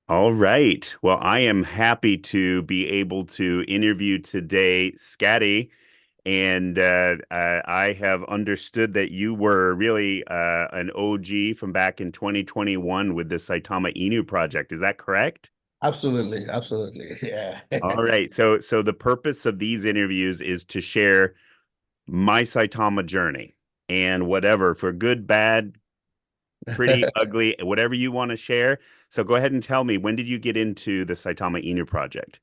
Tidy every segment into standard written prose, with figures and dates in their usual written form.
All right. Well, I am happy to be able to interview today Scatty, and I have understood that you were really an OG from back in 2021 with the Saitama Inu project. Is that correct? Absolutely, absolutely. Yeah. All right. So the purpose of these interviews is to share my Saitama journey and whatever for good, bad, pretty, ugly, whatever you want to share. So go ahead and tell me, when did you get into the Saitama Inu project?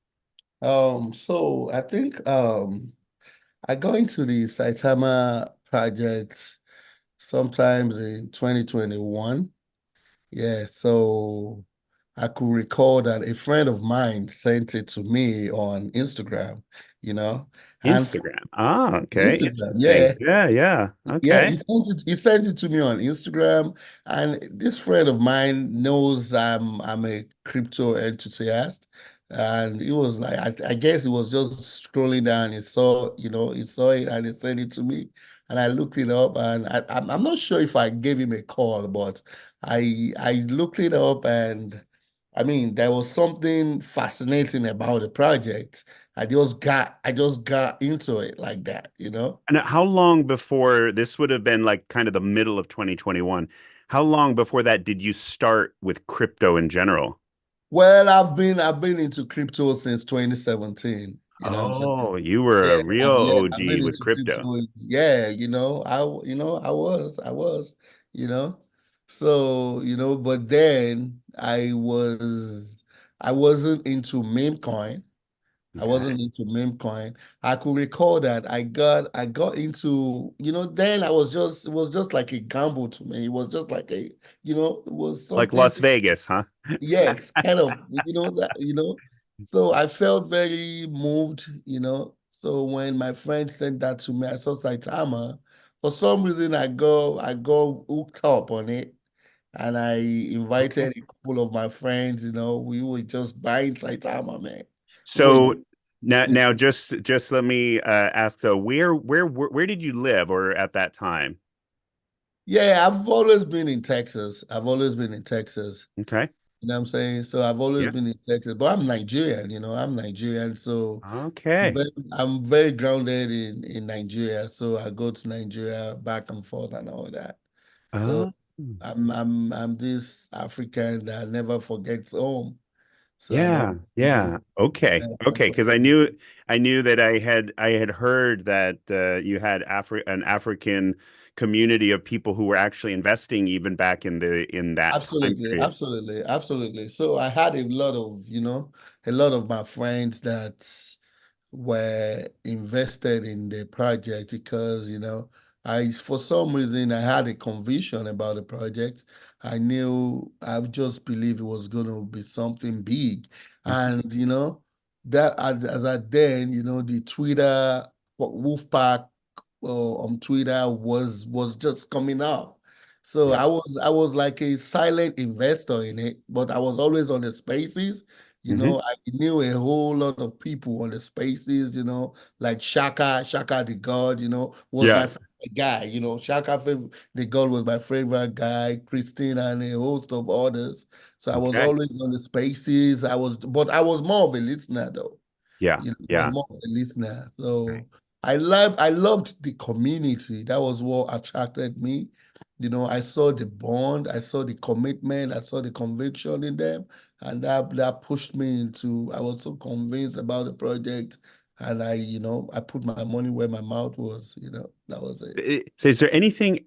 So I think I got into the Saitama project sometimes in 2021. Yeah, so I could recall that a friend of mine sent it to me on Instagram, you know, and for Instagram. Ah, okay. Instagram, Interesting. yeah. Yeah, yeah. Yeah, Okay. he sent it to me on Instagram, and this friend of mine knows I'm a crypto enthusiast, and he was like, I guess he was just scrolling down, he saw, he saw it and he sent it to me, and I looked it up, and I'm not sure if I gave him a call, but I looked it up, and I mean there was something fascinating about the project. I just got into it like that. And how long before this would have been like kind of the middle of 2021? How long before that did you start with crypto in general? Well, I've been into crypto since 2017. You know what I'm saying? Oh, you were a Yeah, real I've been OG with into crypto. crypto. Yeah, I was. So, but then I wasn't into meme coin. I Okay. wasn't into meme coin. I could recall that I got into, then it was just like a gamble to me. It was just like it was Like something. Las Vegas, huh? Yes, kind of, that. So I felt very moved. So when my friend sent that to me, I saw Saitama. For some reason, I go hooked up on it, and I Okay. invited a couple of my friends. We were just buying Saitama, man. Wait, So now just let me ask, so where did you live or at that time? yeah, I've always been in Texas. I've always been in Texas. Okay. You know what I'm saying? So I've always Yeah. been in Texas, but I'm Nigerian, I'm Nigerian. So Okay. I'm very grounded in Nigeria. So I go to Nigeria back and forth and all that. So Oh. I'm this African that never forgets home. So I've Yeah, always yeah. been Okay. never Okay, because forget. I knew that I had heard that you had an African community of people who were actually investing even back in that time Absolutely, period. absolutely, absolutely. So I had a lot of my friends that were invested in the project because, for some reason, I had a conviction about the project. I just believed it was going to be something big. And, that as at then, the Twitter, Wolf Pack on Twitter was just coming up. So Yeah. I was like a silent investor in it, but I was always on the spaces. Hmm. I knew a whole lot of people on the spaces, like Shaka the God, was my Yeah. favorite guy. The God was my favorite guy, Christine and a host of others. So I was Okay. always on the spaces. But I was more of a listener though. Yeah. I was Yeah. more of a listener. Right. So I loved the community. That was what attracted me. I saw the bond, I saw the commitment, I saw the conviction in them, and that pushed me into. I was so convinced about the project, and I put my money where my mouth was. That was it. So is there anything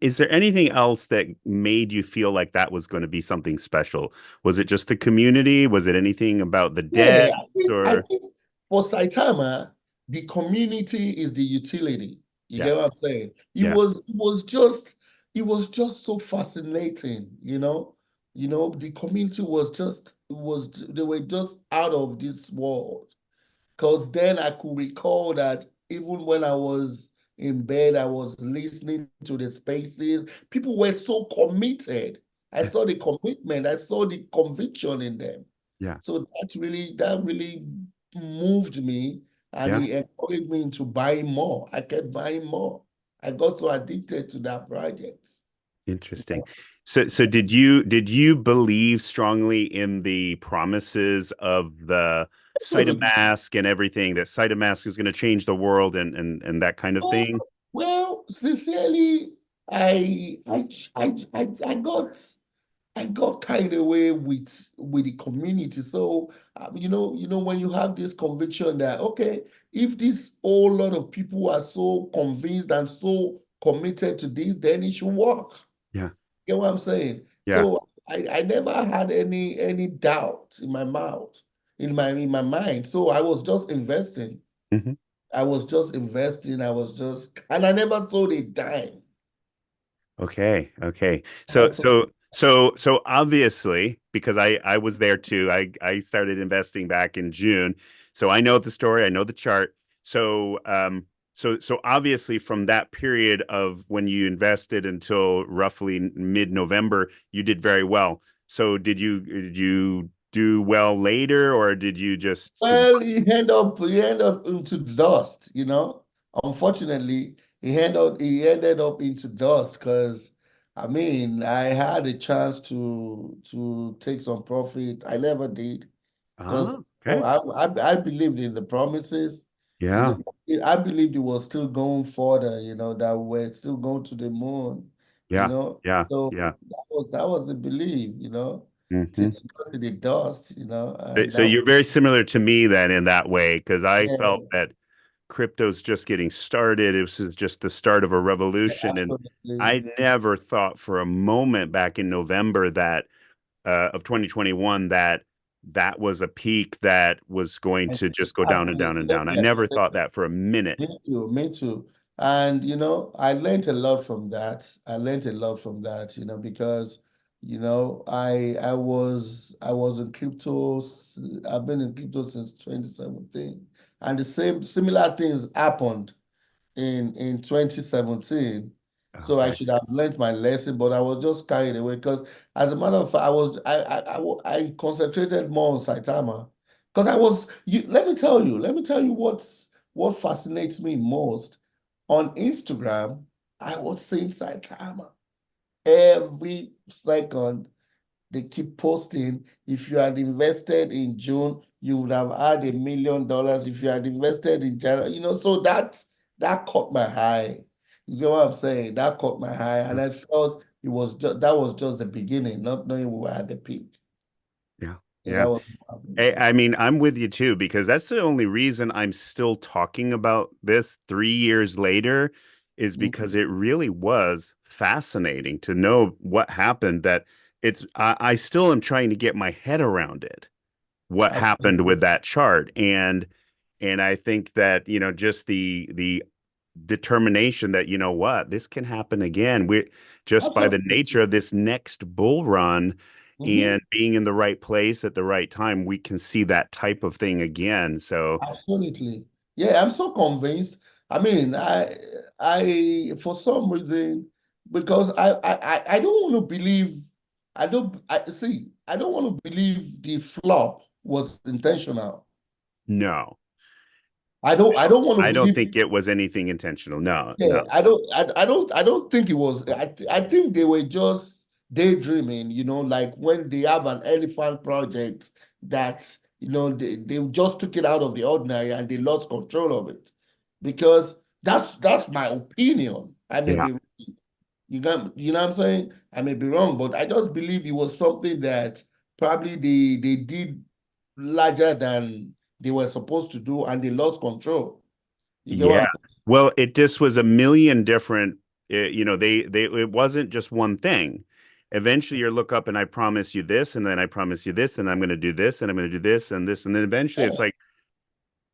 else that made you feel like that was going to be something special? Was it just the community? Was it anything about the Yeah, devs I or think for Saitama, the community is the utility. You yeah. get what I'm saying? It Yeah. was it was just it was just so fascinating, the community they were just out of this world. Because then I could recall that even when I was in bed, I was listening to the spaces. People were so committed. I Yeah. saw the commitment, I saw the conviction in them. Yeah. So that really moved me, and Yeah. it encouraged me into buying more. I kept buying more. I got so addicted to that project. Interesting. So did you believe strongly in the promises of the Absolutely. Saitamask and everything that Saitamask is going to change the world and that kind of Well, thing? well, sincerely, I I I got carried away with the community. So when you have this conviction that okay, if this whole lot of people are so convinced and so committed to this, then it should work. Yeah, Get what I'm saying? yeah. So I never had any doubt in my mouth, in my mind. So I was just investing. Mhm. I was just investing. And I never sold a dime. Okay, okay. So Never sold- so obviously, because I was there too. I started investing back in June. So I know the story, I know the chart. So obviously from that period of when you invested until roughly mid-November, you did very well. So did you do well later or did you just Well, he ended up into dust, you know. Unfortunately, he ended up into dust because I mean I had a chance to take some profit. I never did because okay. I believed in the promises, you know. Yeah, I believed it was still going further, that we're still going to the moon, you yeah, know. yeah, So yeah. that was the belief, till Hmm. it got to the dust, and So that you're very similar to me then in that way, because I felt yeah, that crypto's just getting started. It was just the start of a revolution. And absolutely. I never thought for a moment back in November that of 2021 that that was a peak that was going to just go down and down Absolutely. and down. I never thought that for a minute. Me too, me too. And I learned a lot from that. I learned a lot from that, because I was in crypto. I've been in crypto since 2017. And the same similar things happened in 2017. So I Okay. should have learned my lesson, but I was just carried away because, as a matter of fact, I concentrated more on Saitama because let me tell you what fascinates me most on Instagram. I was seeing Saitama every second. They keep posting. If you had invested in June, you would have had $1 million. If you had invested in January, so that caught my eye. You get what I'm saying? That caught my eye, and I felt that was just the beginning, not knowing we were at the peak. Yeah. So that Yeah. was what happened. I mean, I'm with you too, because that's the only reason I'm still talking about this 3 years later is Mhm. because it really was fascinating to know what happened. That I still am trying to get my head around it, what happened Absolutely. with that chart. And I think that, just the determination that, what, this can happen again. We just by the Absolutely. nature of this next bull run Mhm. and being in the right place at the right time, we can see that type of thing again. So, Absolutely. Yeah, I'm so convinced. I mean, for some reason, because I don't want to believe, I don't want to believe the flop was intentional. no, I don't want to I don't believe. think it was anything intentional. No, Yeah, no. I don't think it was. I think they were just daydreaming, like when they have an elephant project that, they just took it out of the ordinary and they lost control of it. Because that's my opinion. I may Yeah, be, what I'm saying? I may be wrong, but I just believe it was something that probably they did larger than they were supposed to do and they lost control. You get what yeah. I'm Well, it just was a million different, they it wasn't just one thing. Eventually you look up and I promise you this, and then I promise you this, and I'm going to do this, and I'm going to do this and this, and then eventually it's saying?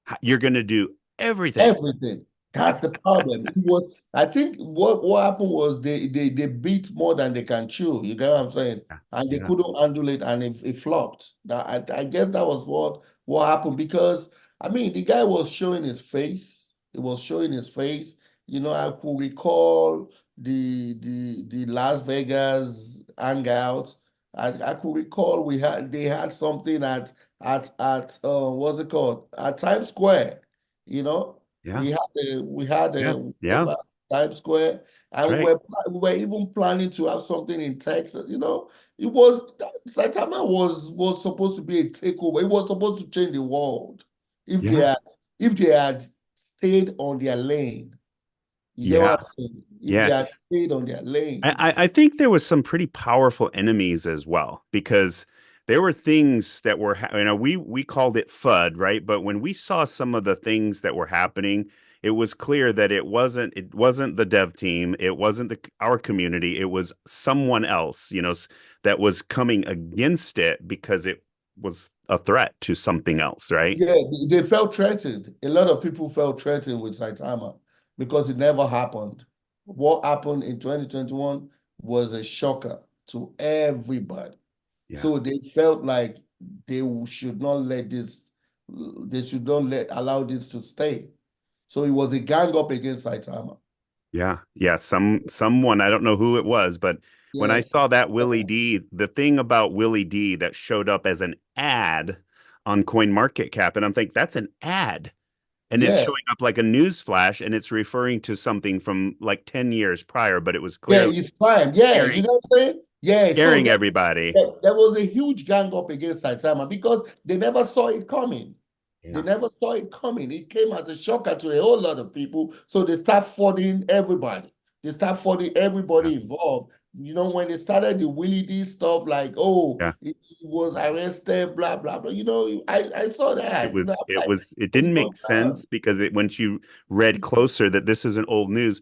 like you're going to do everything. Everything. That's the problem. I think what happened was they beat more than they can chew. You get what I'm saying? Yeah, And they yeah, couldn't handle it, and it flopped. I guess that was what happened because I mean the guy was showing his face. He was showing his face. I could recall the Las Vegas hangout. I could recall they had something at what's it called? At Times Square, you know. yeah, We had a yeah, wave yeah, at Times Square, That's And right. we were even planning to have something in Texas. You know, it was Saitama was supposed to be a takeover. It was supposed to change the world if they Yeah. had if they had stayed on their lane. You get Yeah. what I'm saying? If they Yeah. had stayed on their lane. I think there was some pretty powerful enemies as well because there were things that were we called it FUD, right? But when we saw some of the things that were happening, it was clear that it wasn't the dev team, it wasn't our community, it was someone else, that was coming against it because it was a threat to something else, right? Yeah, they felt threatened. A lot of people felt threatened with Saitama because it never happened. What happened in 2021 was a shocker to everybody. Yeah. So they felt like they should not let this, they should not allow this to stay. So it was a gang up against Saitama. Yeah, yeah, someone, I don't know who it was, but when I Yes. saw that Willie D, the thing about Willie D that showed up as an ad on CoinMarketCap, and I'm thinking that's an ad. And it's Yeah. showing up like a news flash and it's referring to something from like 10 years prior, but it was Yeah, clearly it's fine. Yeah, scaring you know what I'm saying? Yeah, so scaring everybody. there was a huge gang up against Saitama because they never saw it coming. They Yeah, never saw it coming. It came as a shocker to a whole lot of people. So they start flooding everybody. They start flooding yeah, everybody involved. You know, when they started the Willie D stuff, like, oh, yeah. he was arrested, blah, blah, blah. You know, I saw It that. You know, was I'm it like, was it what's didn't going make on? sense because once you read closer that this isn't old news,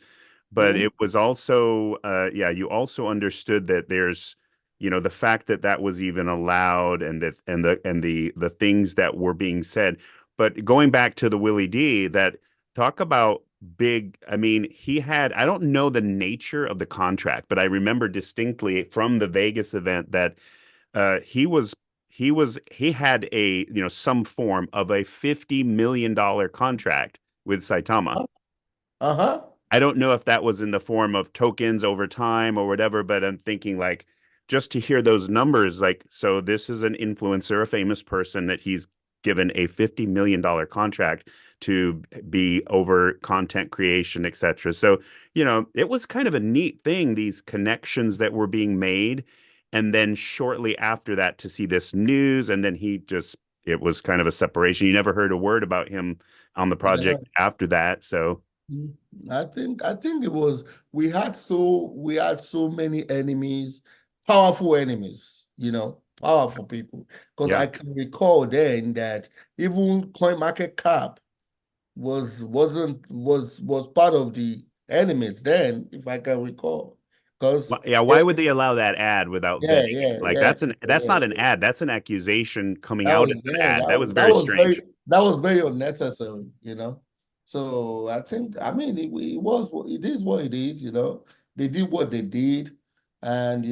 but Mhm. it was also yeah, you also understood that there's the fact that that was even allowed and that and the things that were being said. But going back to the Willie D, that talk about big, I mean, he had, I don't know the nature of the contract, but I remember distinctly from the Vegas event that he had some form of a $50 million contract with Saitama. Uh-huh. I don't know if that was in the form of tokens over time or whatever, but I'm thinking like just to hear those numbers, like, so this is an influencer, a famous person that he's given a $50 million contract to be over content creation, etc. So, it was kind of a neat thing, these connections that were being made. And then shortly after that to see this news, and then it was kind of a separation. You never heard a word about him on the Yeah. project after that. So, Mm. I think it was we had so many enemies, powerful enemies, powerful people. Because yeah. I can recall then that even CoinMarketCap was part of the enemies then, if I can recall. Because Yeah, why would they allow that ad without yeah, vetting it? yeah, Like yeah, that's yeah. not an ad. That's an accusation coming That out was as an yeah, ad. That was that very was very strange. that was very unnecessary. So I mean, it is what it is. They did what they did, and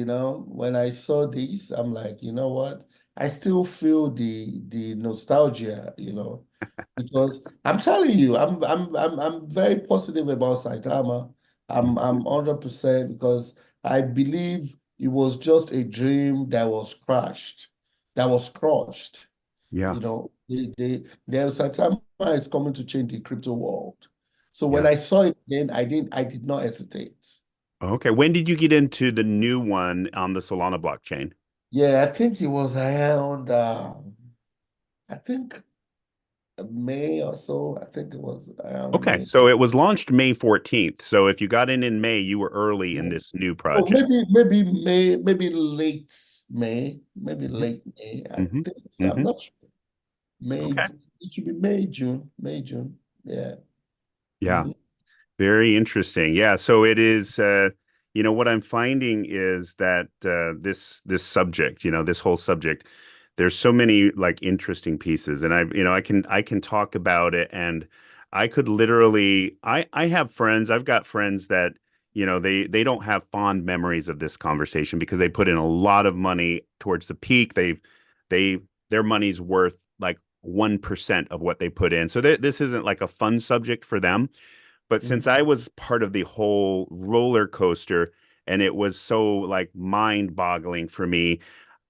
when I saw this, I'm like, you know what? I still feel the nostalgia, because I'm telling you, I'm very positive about Saitama. I'm 100% because I believe it was just a dream that was crushed, that was crushed. Yeah, There's a time is coming to change the crypto world. So when yeah. I saw it, then I did not hesitate. Okay. When did you get into the new one on the Solana blockchain? Yeah, I think it was around, I think May or so. I think it was around Okay, May. so it was launched May 14th. So if you got in May, you were early in Yeah. this new Oh, project. maybe May, maybe late May, maybe late May. I Hmm. think so. I'm Hmm. not sure. May, Okay. it should be May, June, May, June. Yeah. Yeah. Mhm. Very interesting. Yeah. So it is, what I'm finding is that this subject, this whole subject, there's so many like interesting pieces, and I can talk about it, and I could literally, I have friends, I've got friends that they don't have fond memories of this conversation because they put in a lot of money towards the peak. They their money's worth like 1% of what they put in. So this isn't like a fun subject for them. But since Mhm. I was part of the whole roller coaster and it was so like mind-boggling for me,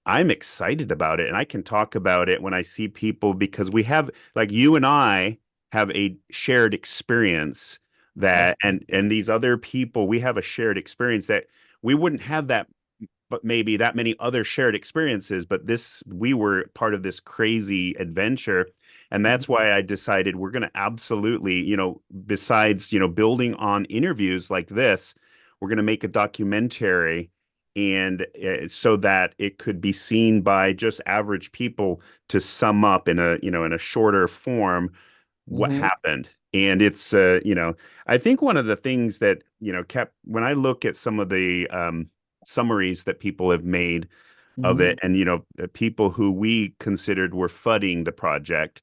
I'm excited about it and I can talk about it when I see people because we have like you and I have a shared experience that Of and these other people, we have a shared experience that we wouldn't have that, but maybe that many other shared experiences, but this we were part of this crazy adventure. And that's Mhm. why I decided we're going to absolutely, besides, building on interviews like this, we're going to make a documentary and so that it could be seen by just average people to sum up in a shorter form what Mhm. happened. And it's I think one of the things that kept when I look at some of the summaries that people have made of it, Mhm. and people who we considered were fudding the project,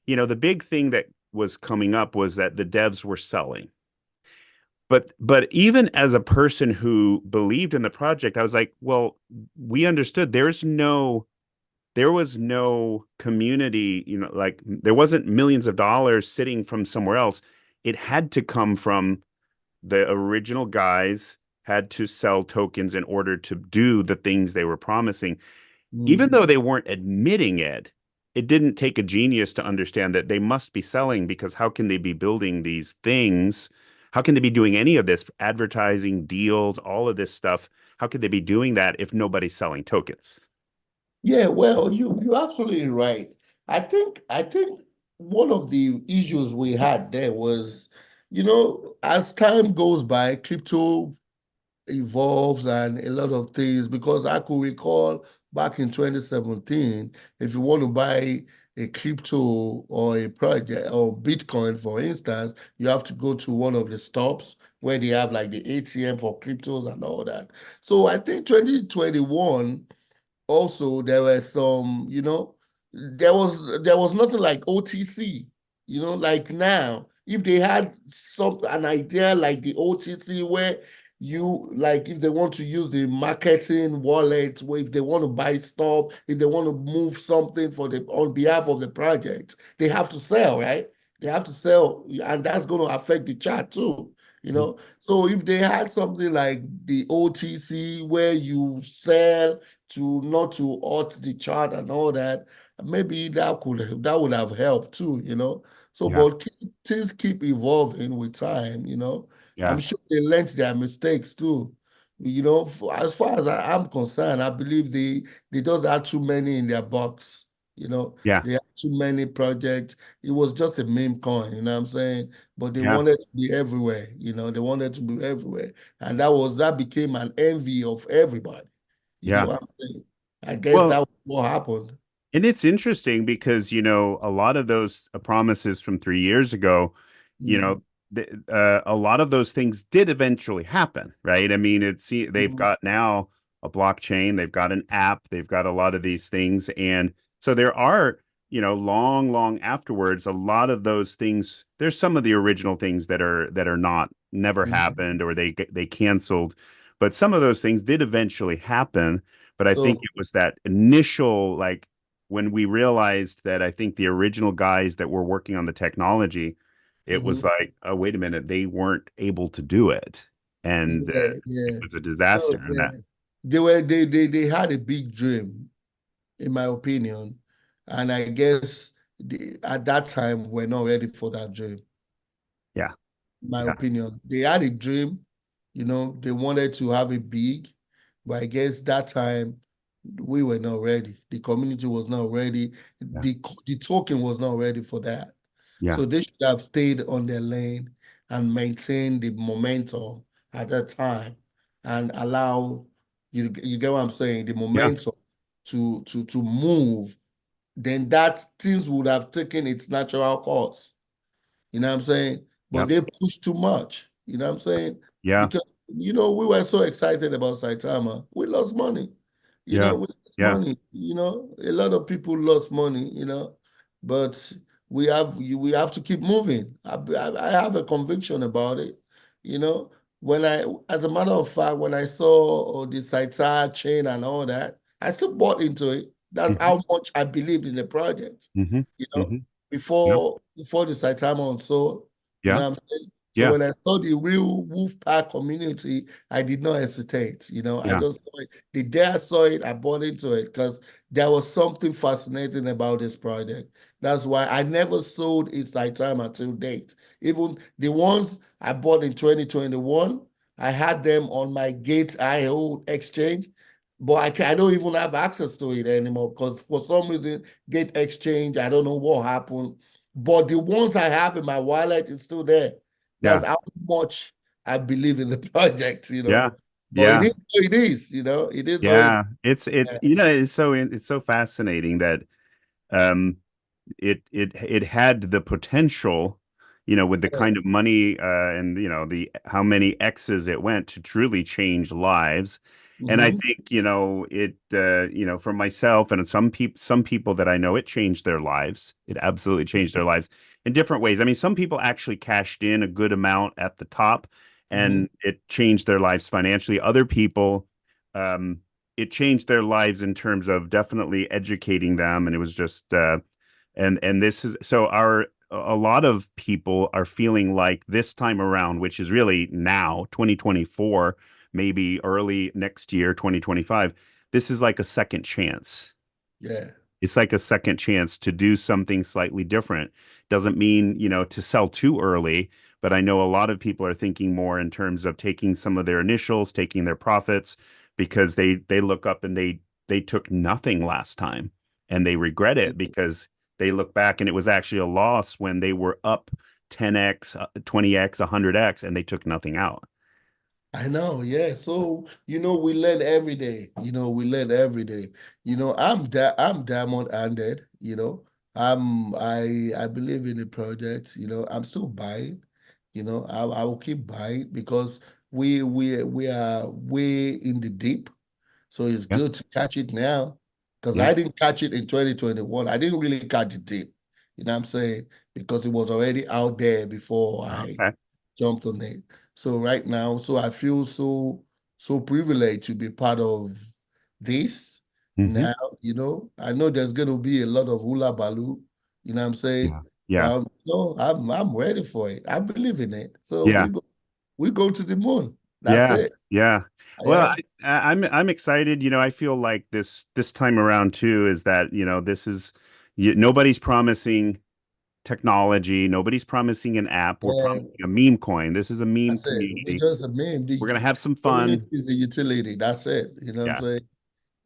the big thing that was coming up was that the devs were selling. But even as a person who believed in the project, I was like, well, we understood there was no community, like there wasn't millions of dollars sitting from somewhere else. It had to come from the original guys had to sell tokens in order to do the things they were promising. Even Mhm. though they weren't admitting it, it didn't take a genius to understand that they must be selling because how can they be building these things? How can they be doing any of this advertising deals, all of this stuff? How could they be doing that if nobody's selling tokens? Yeah, well, you're absolutely right. I think one of the issues we had there was, as time goes by, crypto evolves and a lot of things, because I could recall back in 2017, if you want to buy a crypto or a project or Bitcoin, for instance, you have to go to one of the stops where they have like the ATM for cryptos and all that. So I think 2021 also there were some, there was nothing like OTC, like now. If they had an idea like the OTC where you like if they want to use the marketing wallet, where if they want to buy stuff, if they want to move something for the on behalf of the project, they have to sell, right? They have to sell, and that's going to affect the chart too. So if they had something like the OTC where you sell to not to alt the chart and all that, maybe that would have helped too. So, Yeah, but things keep evolving with time. I'm yeah, sure they learned their mistakes too. As far as I'm concerned, I believe they just had too many in their box. yeah, They had too many projects. It was just a meme coin, you know what I'm saying? But they yeah, wanted to be everywhere, they wanted to be everywhere. And that became an envy of everybody. You get yeah. what I'm saying? I guess that Well, was what happened. and it's interesting because, a lot of those promises from 3 years ago, you Mhm. know, a lot of those things did eventually happen, right? I mean, they've Mhm. got now a blockchain, they've got an app, they've got a lot of these things. And so there are, long, long afterwards, a lot of those things, there's some of the original things that are not, never Mhm. happened or they canceled. But some of those things did eventually happen. But I think So, it was that initial, like, when we realized that I think the original guys that were working on the technology, it was mhm. like, oh, wait a minute, they weren't able to do it. And Yeah, it yeah. was a disaster. So And that, they had a big dream, in my opinion, and I guess at that time we're not ready for that dream. yeah, My yeah, opinion. They had a dream, they wanted to have it big, but I guess that time we were not ready. The community was not ready. yeah, The token was not ready for that. yeah, So they should have stayed on their lane and maintained the momentum at that time and allow you get what I'm saying, the yeah, momentum to move, then that things would have taken its natural course. You know what I'm saying? But yeah, they push too much. You know what I'm saying? yeah, Because, we were so excited about Saitama. We lost money. yeah, We lost yeah, money. A lot of people lost money. But we have to keep moving. I have a conviction about it. You know, as a matter of fact, when I saw the Saitama chain and all that, I still bought into it. That's hmm how much I believed in the project. hmm You know, hmm yeah, before the Saitama on soul. You yeah, know what I'm saying? So yeah, when I saw the real Wolf Pack community, I did not hesitate. I yeah, just saw it. The day I saw it, I bought into it because there was something fascinating about this project. That's why I never sold a Saitama till date. Even the ones I bought in 2021. I had them on my Gate IO exchange, but I don't even have access to it anymore because for some reason, Gate exchange, I don't know what happened. But the ones I have in my wallet is still there. That's Yeah. how much I believe in the project, you Yeah. know. But it Yeah. is what it is, you know. It is what it Yeah. It's is. it's so fascinating that um it had the potential, with the Yeah. kind of money and the how many X's it went to truly change lives. And I Hmm. think, it for myself and some people that I know, it changed their lives. It absolutely changed their lives in different ways. I mean, some people actually cashed in a good amount at the top Hmm. and it changed their lives financially. Other people, um, it changed their lives in terms of definitely educating them, and it was just and this is so our a lot of people are feeling like this time around, which is really now, 2024, maybe early next year, 2025, this is like a second chance. Yeah. It's like a second chance to do something slightly different. Doesn't mean, to sell too early, but I know a lot of people are thinking more in terms of taking some of their initials, taking their profits, because they look up and they took nothing last time and they regret it because they look back and it was actually a loss when they were up 10x, 20x, 100x, and they took nothing out. I know, yeah. So, we learn every day. We learn every day. I'm diamond handed, I believe in the project, I'm still buying, I will keep buying because we are way in the deep. So it's Yeah, good to catch it now because yeah. I didn't catch it in 2021. I didn't really catch it deep, you know what I'm saying? Because it was already out there before I Okay. jumped on it. So right now, so I feel so privileged to be part of this Hmm. now, I know there's gonna be a lot of hula baloo, you know what I'm saying? Yeah. Yeah. But no, I'm ready for it. I believe in it. So Yeah. we go to the moon. That's Yeah, it. yeah. Well, Yeah. I'm excited. I feel like this time around too is that this is nobody's promising technology, nobody's promising an app. We're Yeah. promising a meme coin. This is a meme That's it. We're community. just a meme. We're The gonna have some community fun. is the utility. That's it. You know what I'm Yeah, saying?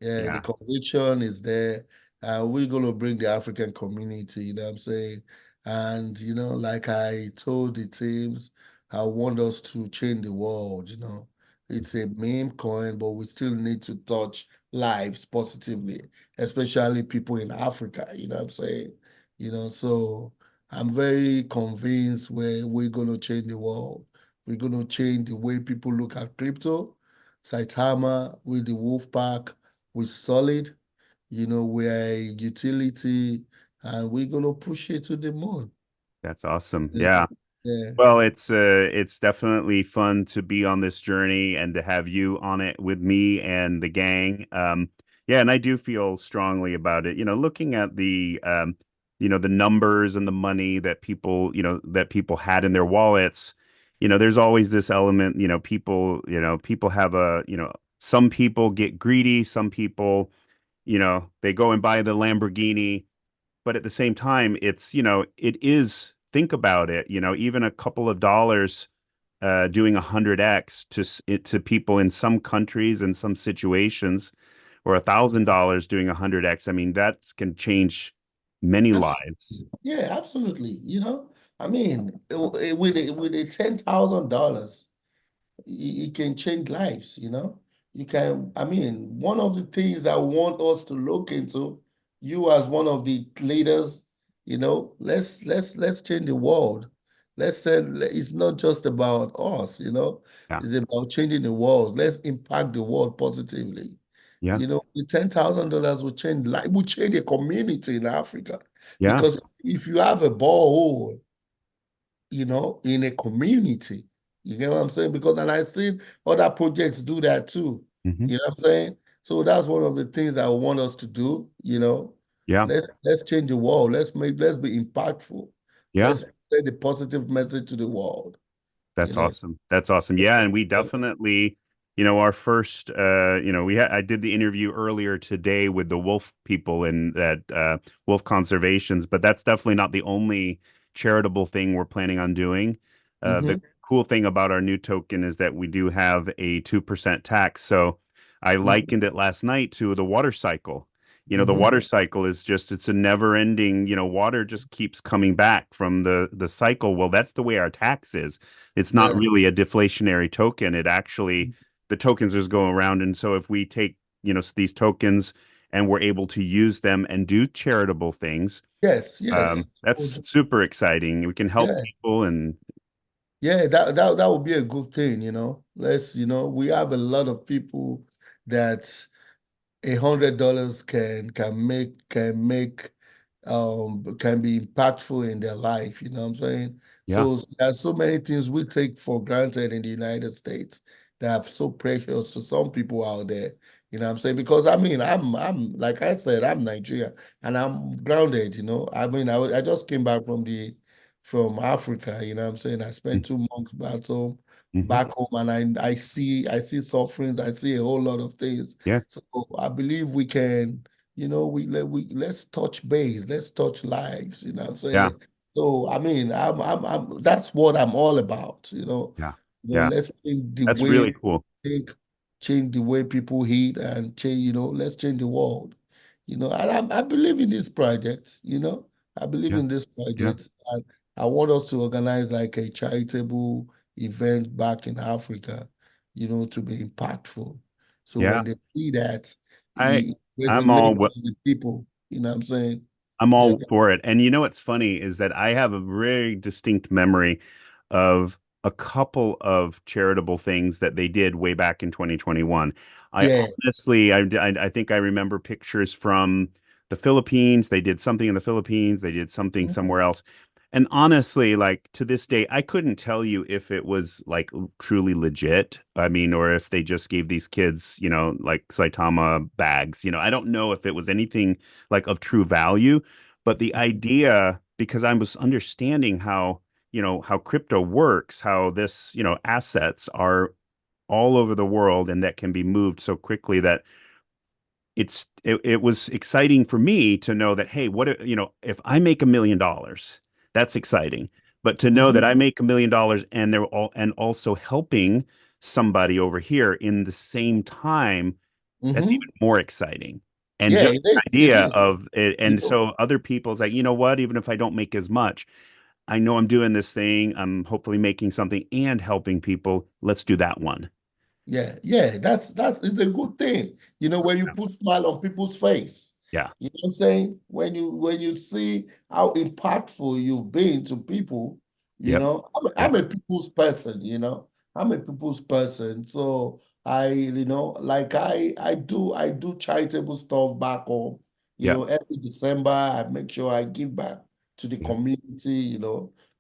Yeah, the yeah. conviction is there. We're going to bring the African community, you know what I'm saying? And, like I told the teams, I want us to change the world, It's a meme coin, but we still need to touch lives positively, especially people in Africa, you know what I'm saying? So I'm very convinced we're going to change the world. We're going to change the way people look at crypto. Saitama with the Wolf Pack with Solid, we're a utility and we're gonna push it to the moon. That's awesome. Yeah. Yeah. Yeah. Well, it's definitely fun to be on this journey and to have you on it with me and the gang. Yeah, and I do feel strongly about it. Looking at the numbers and the money that people had in their wallets. There's always this element. People have some people get greedy. Some people, they go and buy the Lamborghini, but at the same time, it is, think about it, even a couple of dollars doing 100x to people in some countries and some situations, or $1,000 doing 100x. I mean, that can change many Abs- lives. Yeah, absolutely. I mean, with a $10,000, it can change lives, You can, I mean, one of the things I want us to look into, you as one of the leaders, let's change the world. Let's say it's not just about us, Yeah, it's about changing the world. Let's impact the world positively. yeah, The $10,000 will change life, will change a community in Africa. yeah. Because if you have a borehole, in a community. You get what I'm saying? Because and I've seen other projects do that too. Hmm. You know what I'm saying? So that's one of the things I want us to do. Yeah, Let's change the world. Let's be impactful. yeah. Let's send a positive message to the world. You That's know. awesome. That's awesome. Yeah, and we definitely, our first, I did the interview earlier today with the wolf people and that wolf conservations, but that's definitely not the only charitable thing we're planning on doing. The Hmm. cool thing about our new token is that we do have a 2% tax. So I Mhm. likened it last night to the water cycle. The Mhm. water cycle is just, it's a never ending, water just keeps coming back from the cycle. Well, that's the way our tax is. It's not Yeah. really a deflationary token. It actually, the tokens just go around. And so if we take, these tokens and we're able to use them and do charitable things, Yes, yes. that's super exciting. We can help Yeah. people and Yeah, that would be a good thing, you know. We have a lot of people that $100 can be impactful in their life, you know what I'm saying? yeah. So there's so many things we take for granted in the United States that are so precious to some people out there. You know what I'm saying? Because I mean, I'm like I said, I'm Nigerian and I'm grounded, you know. I mean, I just came back from Africa, you know what I'm saying? I spent 2 months Mm-hmm. back home and I see sufferings, I see a whole lot of things. Yeah. So I believe we can, let's touch base, let's touch lives, you know what I'm Yeah. saying? So I mean, that's what I'm all about, Yeah. Yeah. let's change the That's way really cool. think, change the way people eat and change, let's change the world. And I believe in this project, I believe Yeah. in this Yeah. project. And I want us to organize like a charitable event back in Africa, to be impactful. So Yeah. when they see that, I it I'm all resonates with the people, you know what I'm saying? I'm Yeah. all for it. And what's funny is that I have a very distinct memory of a couple of charitable things that they did way back in 2021. I Yeah. honestly, I think I remember pictures from the Philippines. They did something in the Philippines. They did something somewhere else. And honestly, like to this day, I couldn't tell you if it was like truly legit. I mean, or if they just gave these kids, like Saitama bags. I don't know if it was anything like of true value. But the idea, because I was understanding how crypto works, how this, assets are all over the world and that can be moved so quickly that it was exciting for me to know that, hey, if I make $1 million, that's exciting. But to know that Mhm. I make $1 million and they're all and also helping somebody over here in the same time, that's even Mhm. more exciting. And Yeah, just it the is. It idea is. of it, You and know, so other people's like, you know what, even if I don't make as much, I know I'm doing this thing, I'm hopefully making something and helping people. Let's do that one. Yeah, yeah, that's it's a good thing. When you Yeah. put smile on people's face. Yeah. You know what I'm saying? When you see how impactful you've been to people, Yep. I'm a, Yep. I'm a people's person. I'm a people's person. So like I do charitable stuff back home. Yep. Every December I make sure I give back to the Yep. community,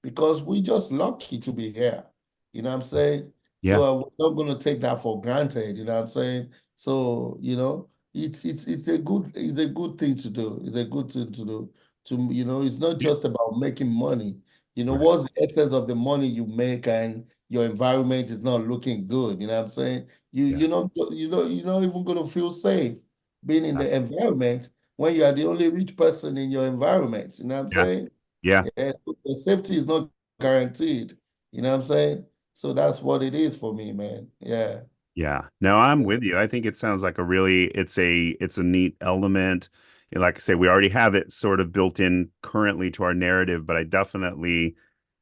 because we just lucky to be here. You know what I'm saying? So Yeah. we're not going to take that for granted, you know what I'm saying? So, it's a good thing to do. It's a good thing to do. It's not Yeah. just about making money. Right. What's the essence of the money you make and your environment is not looking good, you know what I'm saying? You Yeah. you know you're not even going to feel safe being in Yeah. the environment when you are the only rich person in your environment, you know what I'm Yeah. saying? Yeah. Yeah, the safety is not guaranteed, you know what I'm saying? So that's what it is for me, man. Yeah. Yeah. No, I'm with you. I think it sounds like it's a neat element. And like I say, we already have it sort of built in currently to our narrative, but I definitely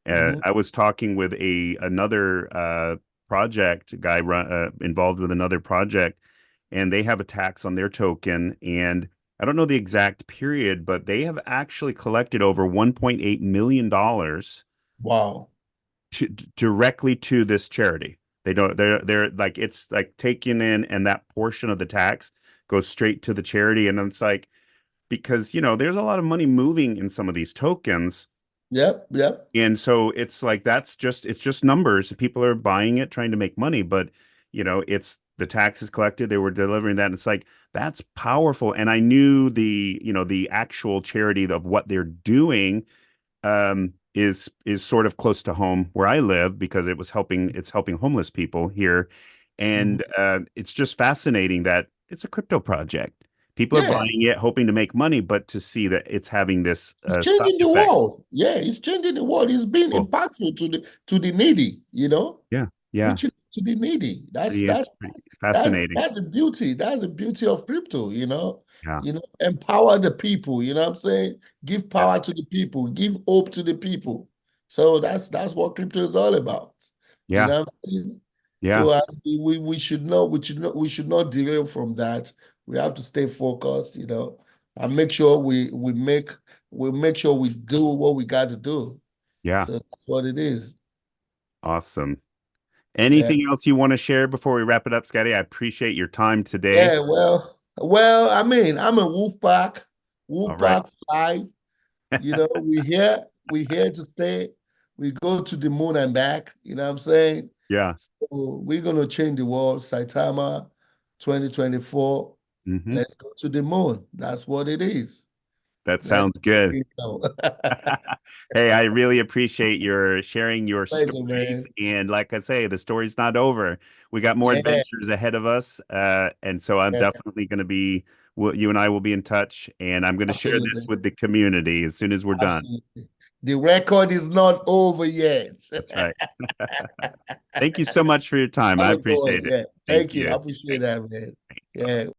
Hmm. I was talking with another project guy involved with another project, and they have a tax on their token, and I don't know the exact period, but they have actually collected over $1.8 million Wow. directly to this charity. They don't they're like it's like taken in and that portion of the tax goes straight to the charity. And it's like because there's a lot of money moving in some of these tokens. Yep, yep. And so it's like it's just numbers. People are buying it, trying to make money, but it's the tax is collected. They were delivering that. And it's like that's powerful. And I knew the actual charity of what they're doing is sort of close to home where I live because it's helping homeless people here. Hmm. And it's just fascinating that it's a crypto project. People are Yeah. buying it, hoping to make money, but to see that it's having this It's side changing the effect. world. Yeah, it's changing the world. It's being Cool. impactful to the needy, Yeah, yeah, reaching to the needy. pretty, pretty fascinating. That's the beauty. That's the beauty of crypto. Yeah, Empower the people, you know what I'm saying? Give yeah, power to the people, give hope to the people. So that's what crypto is all about. You yeah, know what I'm saying? yeah, So we should not derail from that. We have to stay focused, and make sure we make sure we do what we got to do. yeah. So that's what it is. Awesome. Yeah. Anything else you want to share before we wrap it up, Scotty? I appreciate your time today. Yeah, well, I mean, I'm a All Wolf right. Pack 5. We here to stay. We go to the moon and back, you know what I'm saying? Yeah. So we're gonna change the world. Saitama 2024. Hmm. Let's go to the moon. That's what it is. That Let's sounds good. go. Hey, I really appreciate your sharing your Pleasure, stories. man. And like I say, the story's not over. We got more Yeah, adventures ahead of us. And so I'm yeah, definitely going to be, you and I will be in touch. And I'm going to share this absolutely. with the community as soon as we're done. Absolutely. The record is not over yet. That's right. Thank you so much for your time. I How it going? appreciate it. Yeah. Thank Thank you. I you. appreciate Thanks. that, man. Thanks. Bye-bye. Yeah.